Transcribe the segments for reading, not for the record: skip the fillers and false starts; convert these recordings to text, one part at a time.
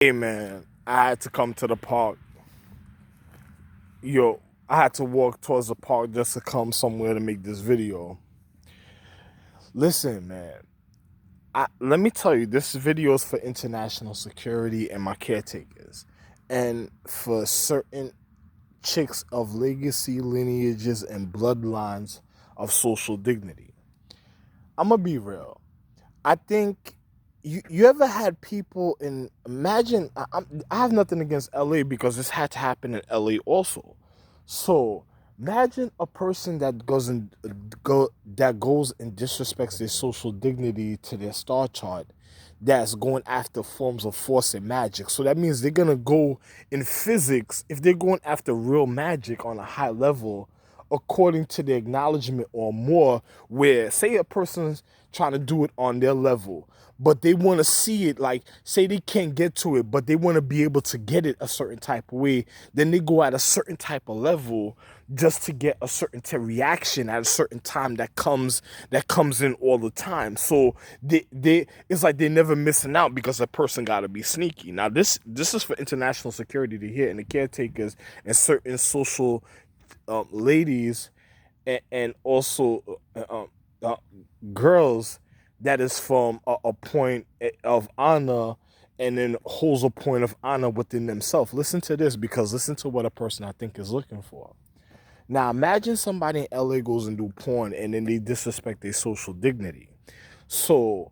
Hey man, I had to come to the park. Yo, I had to walk towards the park just to come somewhere to make this video. Listen, man, let me tell you, this video is for international security and my caretakers, and for certain chicks of legacy, lineages, and bloodlines of social dignity. I'm gonna be real. I think you ever had people in imagine I have nothing against LA because this had to happen in LA also. So imagine a person that goes and disrespects their social dignity to their star chart, that's going after forms of force and magic. So that means they're gonna go in physics. If they're going after real magic on a high level, according to the acknowledgement or more, where say a person's trying to do it on their level, but they want to see it, like say they can't get to it, but they want to be able to get it a certain type of way, then they go at a certain type of level just to get a certain reaction at a certain time that comes in all the time. So they it's like they're never missing out because a person got to be sneaky. Now this is for international security to hear, and the caretakers and certain social ladies, and also girls, that is from a point of honor, and then holds a point of honor within themselves. Listen to this, because listen to what a person I think is looking for. Now imagine somebody in LA goes and do porn and then they disrespect their social dignity. So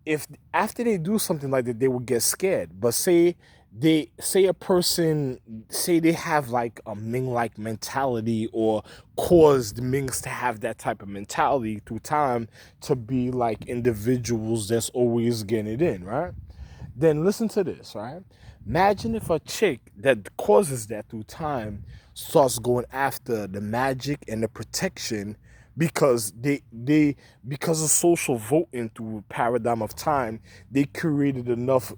if after they do something like that, they would get scared. But say a person, say they have like a Ming like mentality, or caused Mings to have that type of mentality through time, to be like individuals that's always getting it in, right? Then listen to this, right? Imagine if a chick that causes that through time starts going after the magic and the protection, because because of social voting through paradigm of time, they created enough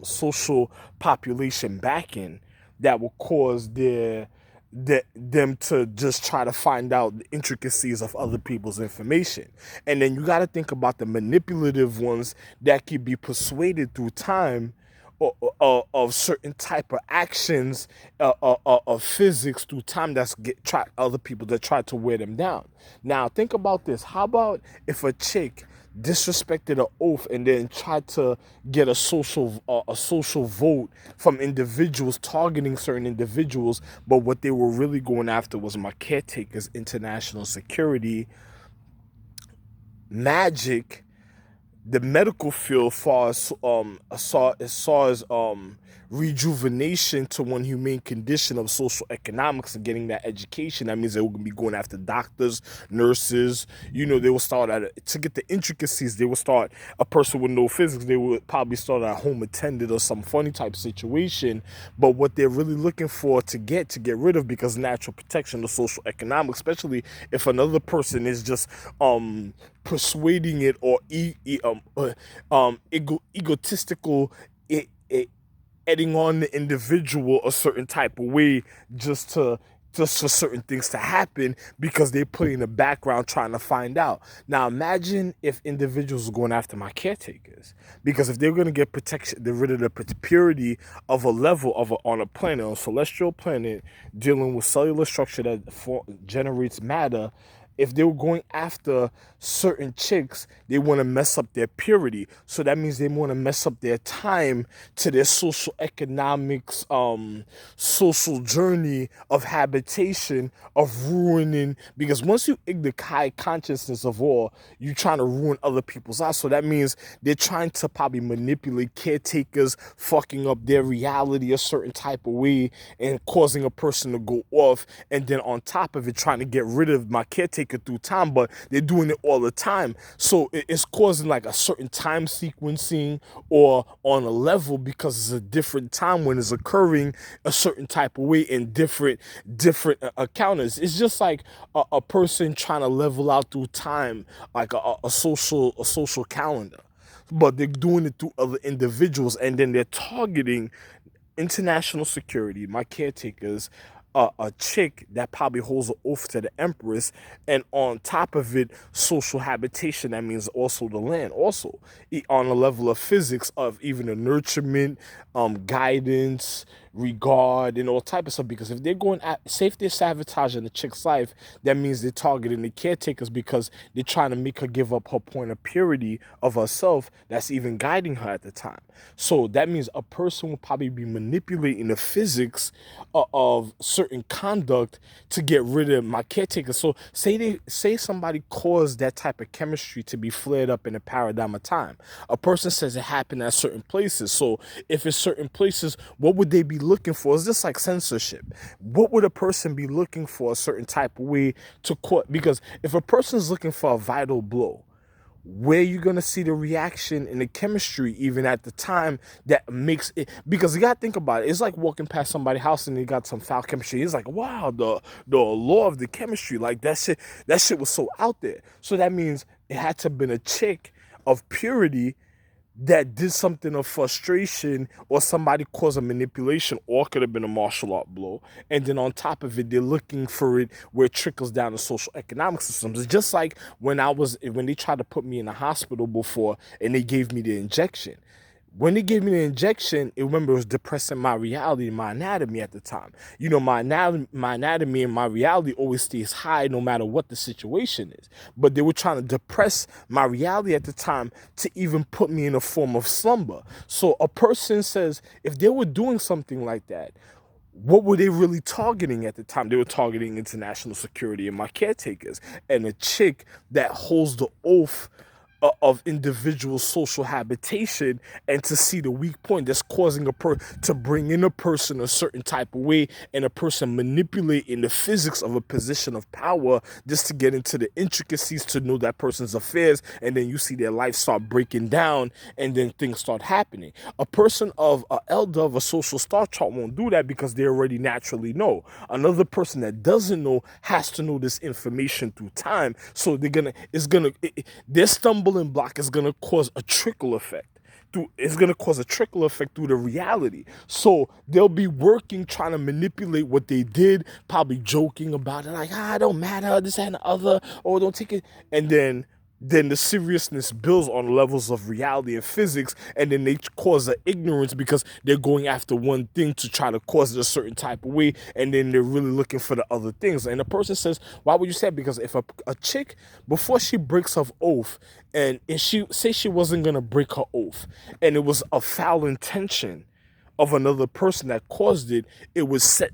social population backing that will cause them to just try to find out the intricacies of other people's information. And then you got to think about the manipulative ones that can be persuaded through time, of certain type of actions, of physics through time, that's get try other people that try to wear them down. Now think about this. How about if a chick disrespected an oath and then tried to get a social vote from individuals, targeting certain individuals, but what they were really going after was my caretakers, international security, magic, the medical field, far as rejuvenation to one humane condition of social economics and getting that education. That means they will be going after doctors, nurses. They will start to get the intricacies. They will start a person with no physics. They would probably start at home attendant or some funny type situation. But what they're really looking for to get rid of, because natural protection, the social economic, especially if another person is just persuading it, or egotistical, adding on the individual a certain type of way, just for certain things to happen, because they put in the background trying to find out. Now imagine if individuals are going after my caretakers, because if they're going to get protection, they're rid of the purity of a level on a planet, on a celestial planet, dealing with cellular structure that generates matter. If they were going after certain chicks, they want to mess up their purity. So that means they want to mess up their time to their social economics, social journey of habitation, of ruining. Because once you ignore the high consciousness of all, you're trying to ruin other people's lives. So that means they're trying to probably manipulate caretakers, fucking up their reality a certain type of way, and causing a person to go off. And then on top of it, trying to get rid of my caretaker through time, but they're doing it all the time. So it's causing like a certain time sequencing, or on a level, because it's a different time when it's occurring a certain type of way in different encounters. It's just like a person trying to level out through time, like a social calendar, but they're doing it through other individuals, and then they're targeting international security, my caretakers, a chick that probably holds an oath to the empress, and on top of it, social habitation. That means also the land. Also, on a level of physics of even the nurturement, guidance, regard, and all type of stuff. Because if they're going at, say if they're sabotaging the chick's life, that means they're targeting the caretakers because they're trying to make her give up her point of purity of herself that's even guiding her at the time. So that means a person will probably be manipulating the physics of certain conduct to get rid of my caretaker. So say somebody caused that type of chemistry to be flared up in a paradigm of time. A person says it happened at certain places. So if it's certain places, what would they be looking for? It's just like censorship. What would a person be looking for a certain type of way to quote? Because if a person's looking for a vital blow, where you gonna see the reaction and the chemistry even at the time that makes it? Because you gotta think about it. It's like walking past somebody's house and they got some foul chemistry. It's like, wow, the law of the chemistry, like that shit was so out there. So that means it had to have been a chick of purity that did something of frustration, or somebody caused a manipulation, or could have been a martial art blow. And then on top of it, they're looking for it where it trickles down to social economic systems. It's just like when they tried to put me in the hospital before and they gave me the injection. When they gave me the injection, remember, it was depressing my reality, my anatomy at the time. You know, my anatomy and my reality always stays high no matter what the situation is. But they were trying to depress my reality at the time to even put me in a form of slumber. So a person says, if they were doing something like that, what were they really targeting at the time? They were targeting international security and my caretakers. And a chick that holds the oath of individual social habitation, and to see the weak point that's causing to bring in a person a certain type of way, and a person manipulating the physics of a position of power just to get into the intricacies to know that person's affairs, and then you see their life start breaking down and then things start happening. A person of an elder of a social star chart won't do that because they already naturally know. Another person that doesn't know has to know this information through time, so their stumbling block is gonna cause a trickle effect. It's gonna cause a trickle effect through the reality. So they'll be working, trying to manipulate what they did, probably joking about it, like, it don't matter, this and the other, or don't take it. And then the seriousness builds on levels of reality and physics, and then they cause an ignorance because they're going after one thing to try to cause it a certain type of way, and then they're really looking for the other things. And the person says, why would you say it? Because if a chick, before she breaks her oath, and if she say she wasn't gonna break her oath, and it was a foul intention of another person that caused it, it was set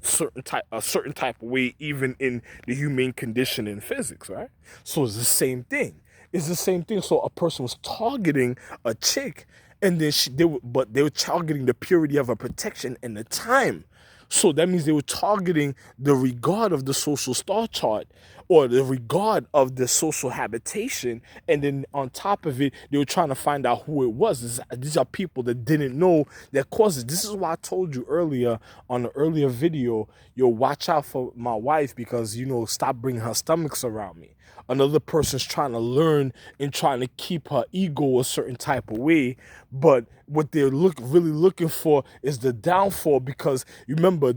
a certain type of way, even in the human condition in physics, right? So it's the same thing. It's the same thing. So a person was targeting a chick, and then they were targeting the purity of her protection and the time. So that means they were targeting the regard of the social star chart, or the regard of the social habitation, and then on top of it, they were trying to find out who it was. These are people that didn't know that caused it. This is why I told you earlier on the earlier video, watch out for my wife, because, stop bringing her stomachs around me. Another person's trying to learn and trying to keep her ego a certain type of way, but what they're really looking for is the downfall. Because you remember,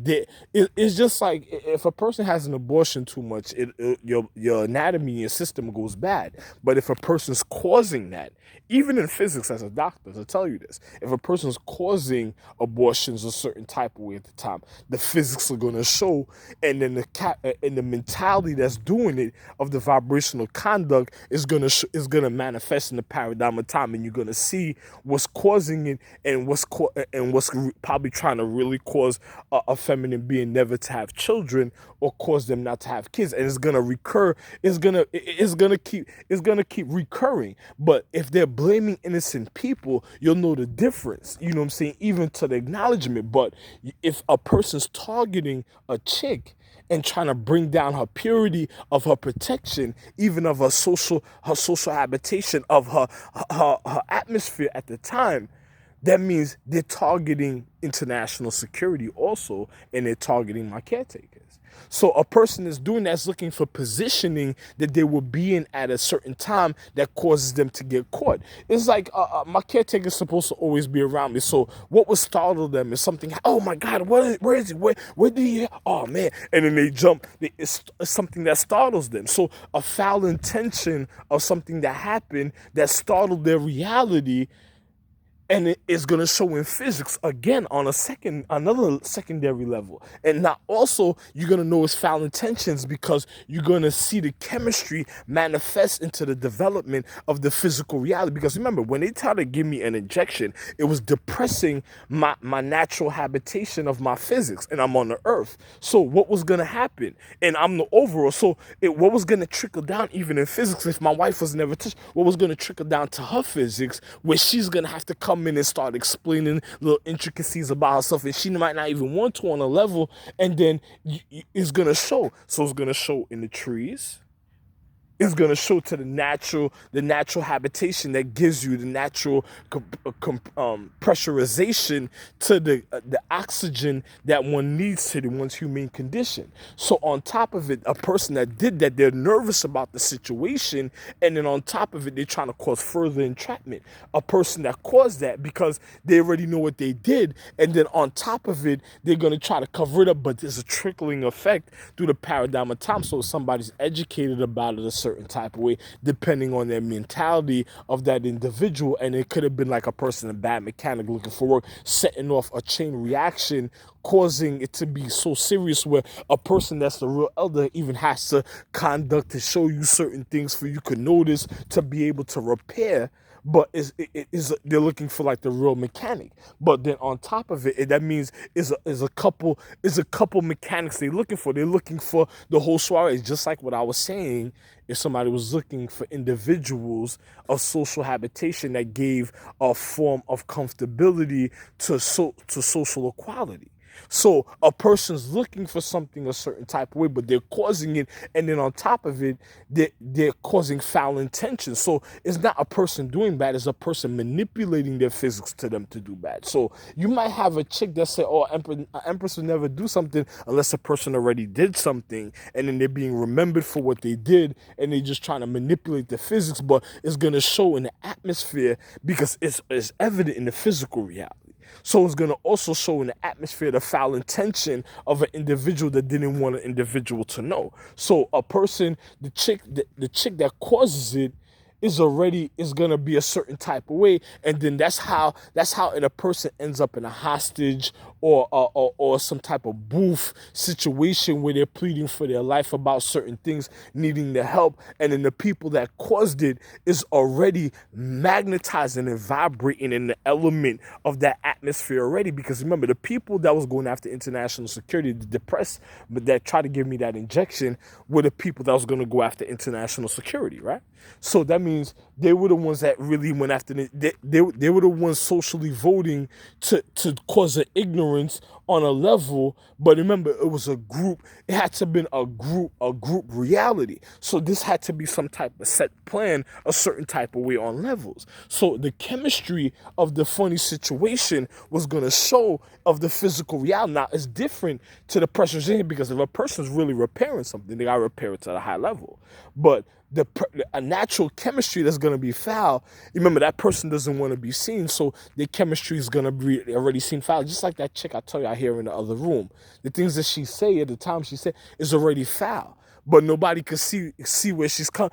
it's just like if a person has an abortion too much, your anatomy, your system goes bad. But if a person's causing that, even in physics as a doctor, to tell you this, if a person's causing abortions a certain type of way at the time, the physics are going to show, and then the mentality that's doing it of the vibrational conduct is going to manifest in the paradigm of time, and you're going to see what's causing it, and what's probably trying to really cause a feminine being never to have children, or cause them not to have kids, and it's going to recur. It's going to keep recurring. But if they're blaming innocent people, you'll know the difference. You know what I'm saying? Even to the acknowledgement. But if a person's targeting a chick and trying to bring down her purity of her protection, even of her social habitation, of her atmosphere at the time, that means they're targeting international security also, and they're targeting my caretakers. So a person is doing that's looking for positioning that they will be in at a certain time that causes them to get caught. It's like my caretaker is supposed to always be around me. So what would startle them is something. Oh my God, where is he? Where did he? Oh man! And then they jump. It's something that startles them. So a foul intention of something that happened that startled their reality, and it is going to show in physics again on another secondary level. And now also you're going to know it's foul intentions because you're going to see the chemistry manifest into the development of the physical reality. Because remember, when they tried to give me an injection, it was depressing my natural habitation of my physics, and I'm on the earth. So what was going to happen? And I'm the overall. So what was going to trickle down even in physics, if my wife was never touched, what was going to trickle down to her physics, where she's going to have to come in and start explaining little intricacies about herself, and she might not even want to on a level, and then it's going to show. So it's going to show in the trees. It's going to show to the natural habitation that gives you the natural pressurization to the oxygen that one needs to one's human condition. So on top of it, a person that did that, they're nervous about the situation, and then on top of it, they're trying to cause further entrapment. A person that caused that because they already know what they did, and then on top of it, they're going to try to cover it up, but there's a trickling effect through the paradigm of time. So if somebody's educated about it a certain type of way, depending on their mentality of that individual, and it could have been like a person, a bad mechanic looking for work, setting off a chain reaction, causing it to be so serious where a person that's the real elder even has to conduct to show you certain things for you could notice to be able to repair. But they're looking for like the real mechanic. But then on top of it, that means is a couple mechanics they're looking for. They're looking for the whole soiree. It's just like what I was saying. If somebody was looking for individuals of social habitation that gave a form of comfortability to social equality. So a person's looking for something a certain type of way, but they're causing it, and then on top of it, they're causing foul intentions. So it's not a person doing bad, it's a person manipulating their physics to them to do bad. So you might have a chick that say, oh, Empress would never do something unless a person already did something, and then they're being remembered for what they did, and they're just trying to manipulate the physics, but it's going to show in the atmosphere because it's evident in the physical reality. So it's going to also show in the atmosphere the foul intention of an individual that didn't want an individual to know. So a person, the chick that causes it is gonna be a certain type of way, and then that's how a person ends up in a hostage or some type of booth situation where they're pleading for their life about certain things, needing the help, and then the people that caused it is already magnetizing and vibrating in the element of that atmosphere already. Because remember, the people that was going after international security, the depressed, but that tried to give me that injection, were the people that was going to go after international security, right? So that means they were the ones that really went after it. They were the ones socially voting to cause an ignorance on a level. But remember, it was a group. It had to have been a group reality. So this had to be some type of set plan, a certain type of way on levels. So the chemistry of the funny situation was going to show of the physical reality. Now, it's different to the pressures in here, because if a person's really repairing something, they got to repair it to a high level. But a natural chemistry that's going to be foul, remember, that person doesn't want to be seen, so their chemistry is going to be already seen foul. Just like that chick I tell you out here in the other room. The things that she say at the time she said is already foul. But nobody could see where she's coming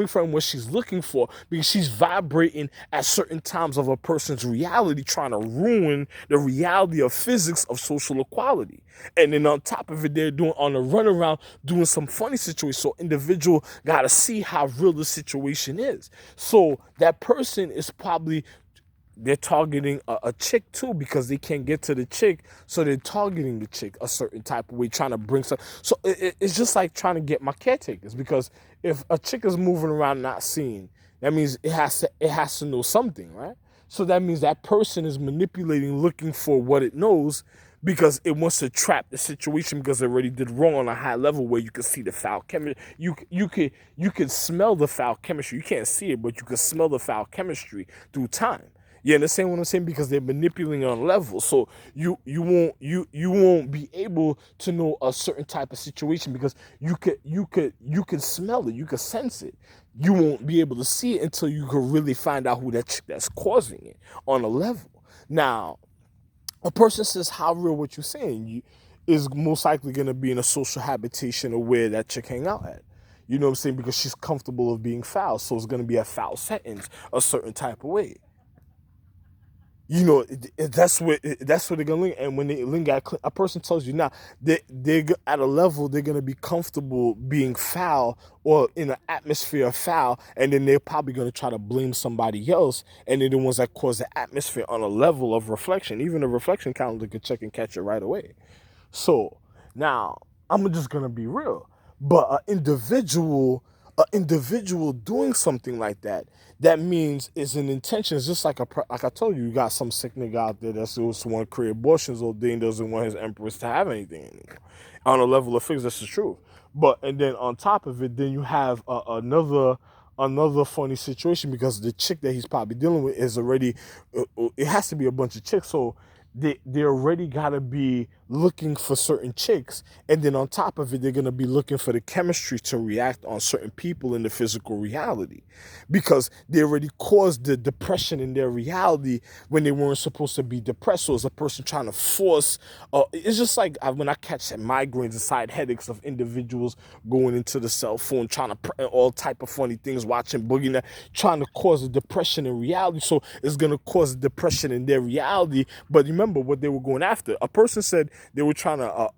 from, what she's looking for, because she's vibrating at certain times of a person's reality, trying to ruin the reality of physics of social equality. And then on top of it, they're doing on a runaround, doing some funny situation. So individual gotta see how real the situation is. So that person is probably, they're targeting a chick too, because they can't get to the chick, so they're targeting the chick a certain type of way, trying to bring some. So it's just like trying to get my caretakers, because if a chick is moving around not seen, that means it has to know something, right? So that means that person is manipulating, looking for what it knows, because it wants to trap the situation, because it already did wrong on a high level where you can see the foul chemistry. You can smell the foul chemistry. You can't see it, but you can smell the foul chemistry through time. You understand what I'm saying? Because they're manipulating on level. So you won't be able to know a certain type of situation because you could smell it, you could sense it. You won't be able to see it until you can really find out who that chick that's causing it on a level. Now, a person says how real what you're saying you is most likely going to be in a social habitation of where that chick hang out at. You know what I'm saying? Because she's comfortable of being foul, so it's going to be a foul settings a certain type of way. You know, that's what they're gonna link. And when they link at a person tells you now they're at a level they're gonna be comfortable being foul or in an atmosphere of foul, and then they're probably gonna try to blame somebody else, and they're the ones that cause the atmosphere on a level of reflection. Even the reflection calendar can check and catch it right away. So now I'm just gonna be real. But an individual doing something like that, that means it's an intention. It's just like like I told you, you got some sick nigga out there that's just want to create abortions or thing doesn't want his empress to have anything anymore. On a level of things, that's the truth. But and then on top of it, then you have another funny situation because the chick that he's probably dealing with is already it has to be a bunch of chicks, so they already gotta be looking for certain chicks, and then on top of it, they're gonna be looking for the chemistry to react on certain people in the physical reality, because they already caused the depression in their reality when they weren't supposed to be depressed. So it's a person trying to force. It's just like when I catch migraines and side headaches of individuals going into the cell phone, trying to all type of funny things, watching Boogie Nights, trying to cause a depression in reality. So it's gonna cause a depression in their reality. But remember what they were going after. A person said they were trying to,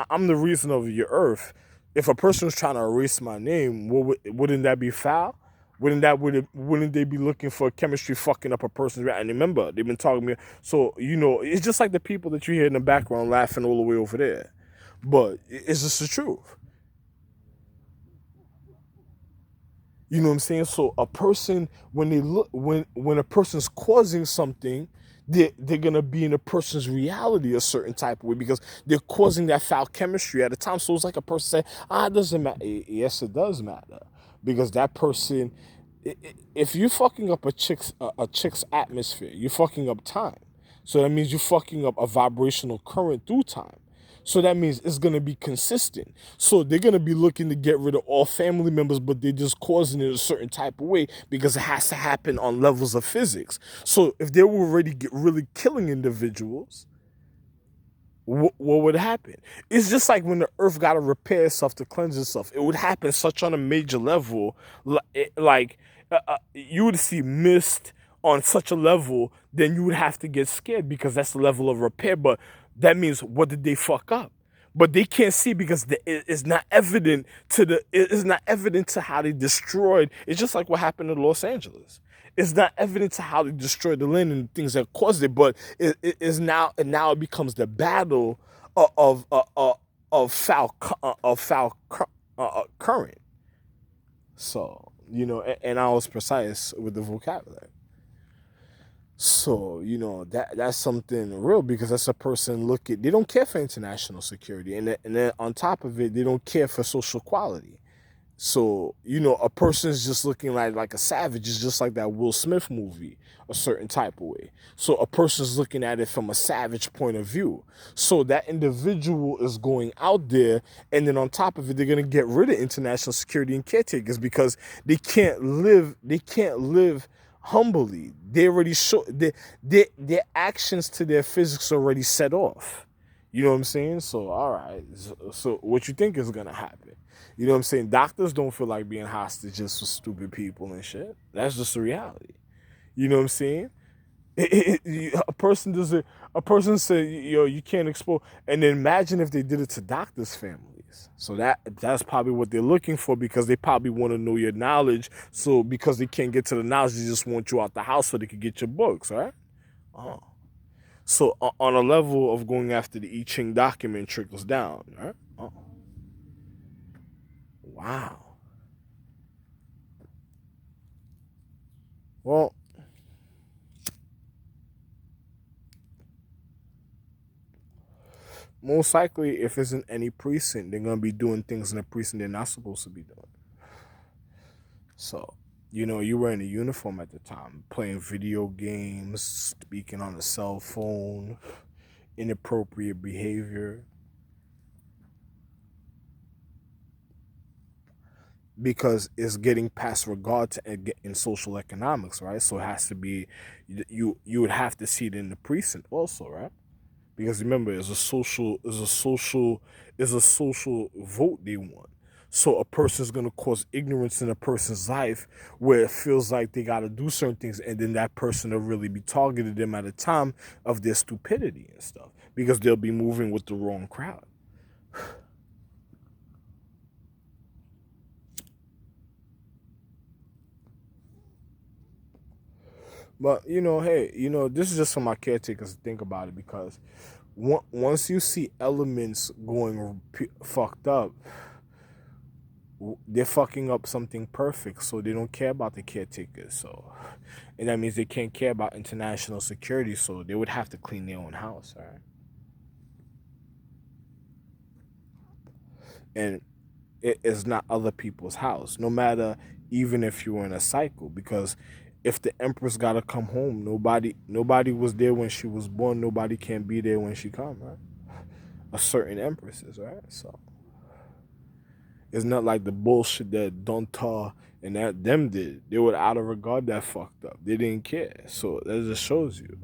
I'm the reason of your earth. If a person was trying to erase my name, wouldn't that be foul? Wouldn't they be looking for chemistry fucking up a person's reality? And remember, they've been talking to me. So, it's just like the people that you hear in the background laughing all the way over there. But it's just the truth. You know what I'm saying? So a person, when they look, when a person's causing something, they're gonna be in a person's reality a certain type of way because they're causing that foul chemistry at a time. So it's like a person saying, it doesn't matter. Yes, it does matter, because that person, if you're fucking up a chick's atmosphere, you're fucking up time. So that means you're fucking up a vibrational current through time. So that means it's gonna be consistent. So they're gonna be looking to get rid of all family members, but they're just causing it a certain type of way because it has to happen on levels of physics. So if they were already really killing individuals, what would happen? It's just like when the earth got to repair itself to cleanse itself. It would happen such on a major level, like you would see mist on such a level, then you would have to get scared because that's the level of repair. But that means what did they fuck up? But they can't see because it's not evident it's not evident to how they destroyed. It's just like what happened in Los Angeles. It's not evident to how they destroyed the land and things that caused it, but it is now, and now it becomes the battle of current. So and I was precise with the vocabulary. So that's something real, because that's a person they don't care for international security, and then on top of it, they don't care for social equality. So, a person's just looking like a savage. Is just like that Will Smith movie, a certain type of way. So a person's looking at it from a savage point of view. So that individual is going out there, and then on top of it, they're gonna get rid of international security and caretakers because they can't live humbly. They already show their actions to their physics already set off. You know what I'm saying? So, all right. So what you think is gonna happen? You know what I'm saying? Doctors don't feel like being hostages for stupid people and shit. That's just the reality. You know what I'm saying? A person does it. A person said, you can't expose. And then imagine if they did it to doctors' families. So that's probably what they're looking for, because they probably want to know your knowledge. So because they can't get to the knowledge, they just want you out the house so they can get your books, right? Oh. So on a level of going after the I Ching document trickles down, right? Oh. Wow. Well, most likely, if it's in any precinct, they're gonna be doing things in a precinct they're not supposed to be doing. So, You know, you were in a uniform at the time, playing video games, speaking on a cell phone, inappropriate behavior, because it's getting past regard to in social economics, right? So it has to be, you would have to see it in the precinct also, right? Because remember, it's a social vote they want. So a person's gonna cause ignorance in a person's life where it feels like they gotta do certain things, and then that person will really be targeted them at a time of their stupidity and stuff because they'll be moving with the wrong crowd. But you know, hey, you know, this is just for my caretakers to think about it, because once you see elements going fucked up, they're fucking up something perfect, so they don't care about the caretakers. So, and that means they can't care about international security, so they would have to clean their own house, right? And it is not other people's house, no matter, even if you were in a cycle, because if the empress gotta come home, nobody was there when she was born, nobody can be there when she come, right? A certain empresses, right? So it's not like the bullshit that Donta and that them did. They were out of regard that fucked up. They didn't care. So that just shows you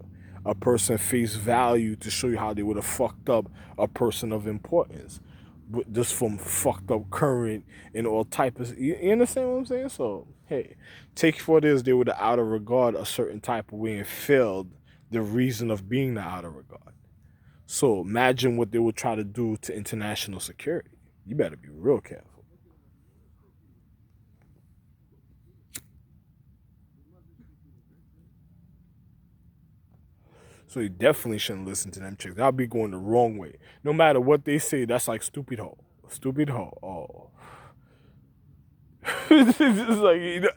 a person face value to show you how they would have fucked up a person of importance, just from fucked up current and all type of. You understand what I'm saying? So hey, take for this, they would have out of regard a certain type of way and failed the reason of being the out of regard. So imagine what they would try to do to international security. You better be real careful. So you definitely shouldn't listen to them chicks. I'll be going the wrong way. No matter what they say, that's like stupid hoe. Stupid hoe. Oh. It's just like, you know,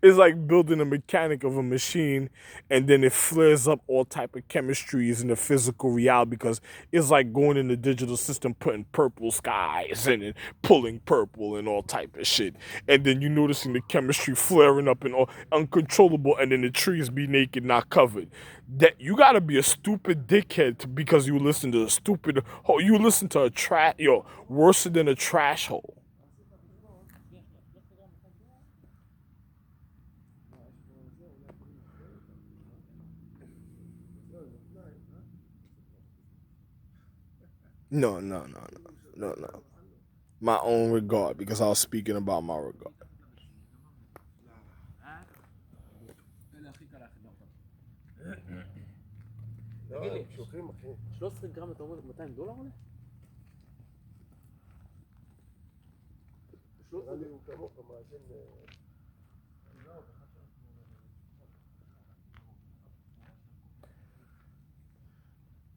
it's like building a mechanic of a machine, and then it flares up all type of chemistries in the physical reality, because it's like going in the digital system, putting purple skies and then pulling purple and all type of shit, and then you noticing the chemistry flaring up and all uncontrollable, and then the trees be naked, not covered. That you gotta be a stupid dickhead because you listen to a stupid hole. You listen to a trash, yo, worse than a trash hole. No, no, no, no, no, no. My own regard, because I was speaking about my regard. תגיד לי, 13 גרם אתה אומר $200 עולה?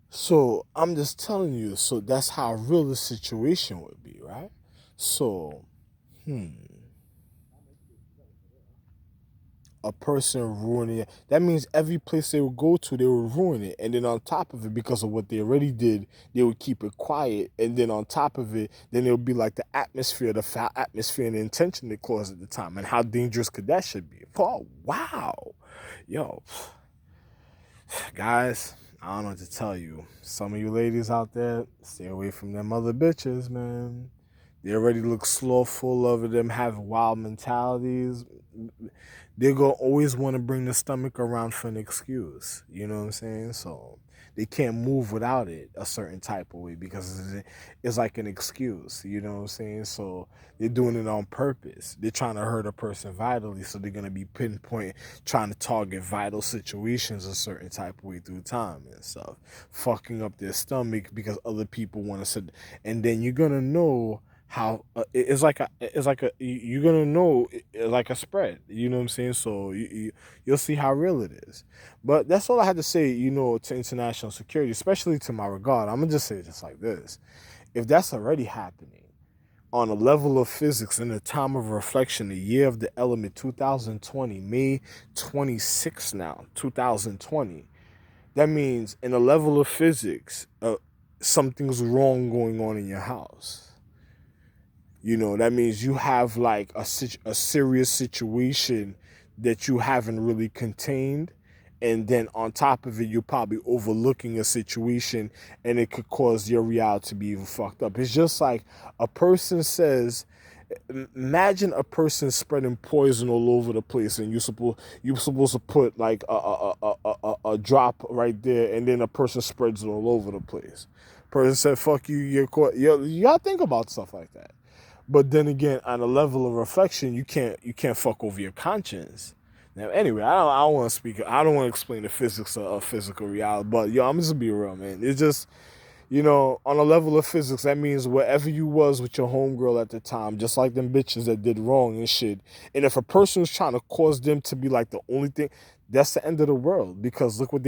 So I'm just telling you, so that's how real the situation would be, right? So, a person ruining it. That means every place they would go to, they would ruin it. And then on top of it, because of what they already did, they would keep it quiet. And then on top of it, then it would be like the atmosphere, the foul atmosphere and the intention they caused at the time. And how dangerous could that should be? Oh, wow. Yo, guys, I don't know what to tell you. Some of you ladies out there, stay away from them other bitches, man. They already look slothful. Of them have wild mentalities. They're gonna always want to bring the stomach around for an excuse. You know what I'm saying? So they can't move without it a certain type of way, because it's like an excuse. You know what I'm saying? So they're doing it on purpose. They're trying to hurt a person vitally, so they're gonna be pinpoint, trying to target vital situations a certain type of way through time and stuff, fucking up their stomach because other people want to sit. And then you're gonna know how you're gonna know like a spread, you know what I'm saying? So you'll see how real it is. But that's all I had to say, you know, to international security, especially to my regard. I'm gonna just say it just like this: if that's already happening on a level of physics in the time of reflection, the year of the element 2020, May 26 now, 2020, that means in a level of physics, something's wrong going on in your house. You know, that means you have like a serious situation that you haven't really contained, and then on top of it you're probably overlooking a situation, and it could cause your reality to be even fucked up. It's just like a person says, imagine a person spreading poison all over the place, and you're supposed to put like a drop right there, and then a person spreads it all over the place. Person said, fuck you, you're caught. You gotta think about stuff like that. But then again, on a level of reflection, you can't fuck over your conscience. Now, anyway, I don't want to speak. I don't want to explain the physics of physical reality. But yo, I'm just be real, man. It's just, on a level of physics, that means wherever you was with your homegirl at the time, just like them bitches that did wrong and shit. And if a person was trying to cause them to be like the only thing, that's the end of the world. Because look what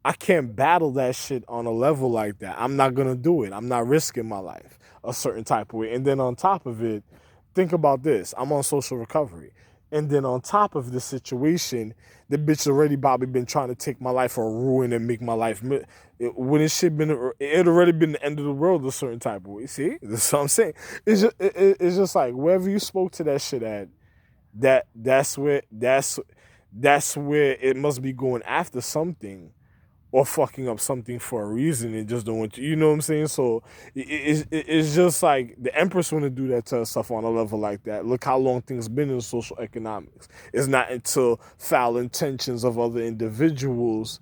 I can't battle that shit on a level like that. I'm not gonna do it. I'm not risking my life a certain type of way. And then on top of it, think about this. I'm on social recovery. And then on top of this situation, the bitch already probably been trying to take my life or ruin and make my life. When it should been, it already been the end of the world a certain type of way. See, that's what I'm saying. It's just like wherever you spoke to that shit at, that's where it must be going after something, or fucking up something for a reason and just don't want you know what I'm saying? So it's just like the Empress want to do that to herself on a level like that. Look how long things been in social economics. It's not until foul intentions of other individuals.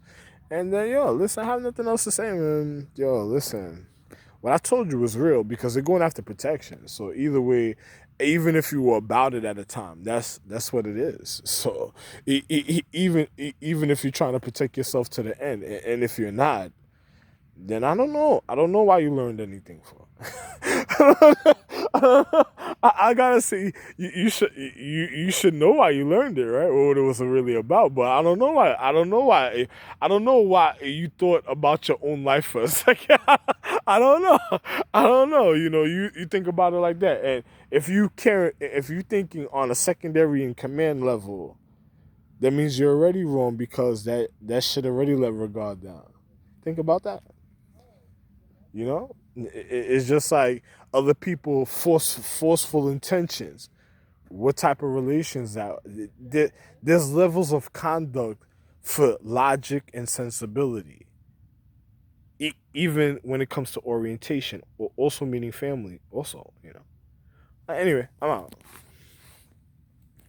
And then, yo, listen, I have nothing else to say, man. Yo, listen. What I told you was real because they're going after protection. So either way, even if you were about it at a time, that's what it is. So even if you're trying to protect yourself to the end, and if you're not, then I don't know. I don't know why you learned anything for. I gotta say, you should know why you learned it, right? Or what it was really about. But I don't know why. I don't know why you thought about your own life for a second. I don't know. I don't know. You think about it like that, and if you thinking on a secondary and command level, that means you're already wrong because that shit already let ReGARD down. Think about that. It's just like other people forceful intentions. What type of relations that there's levels of conduct for logic and sensibility, even when it comes to orientation, or also meaning family. Also, anyway, I'm out.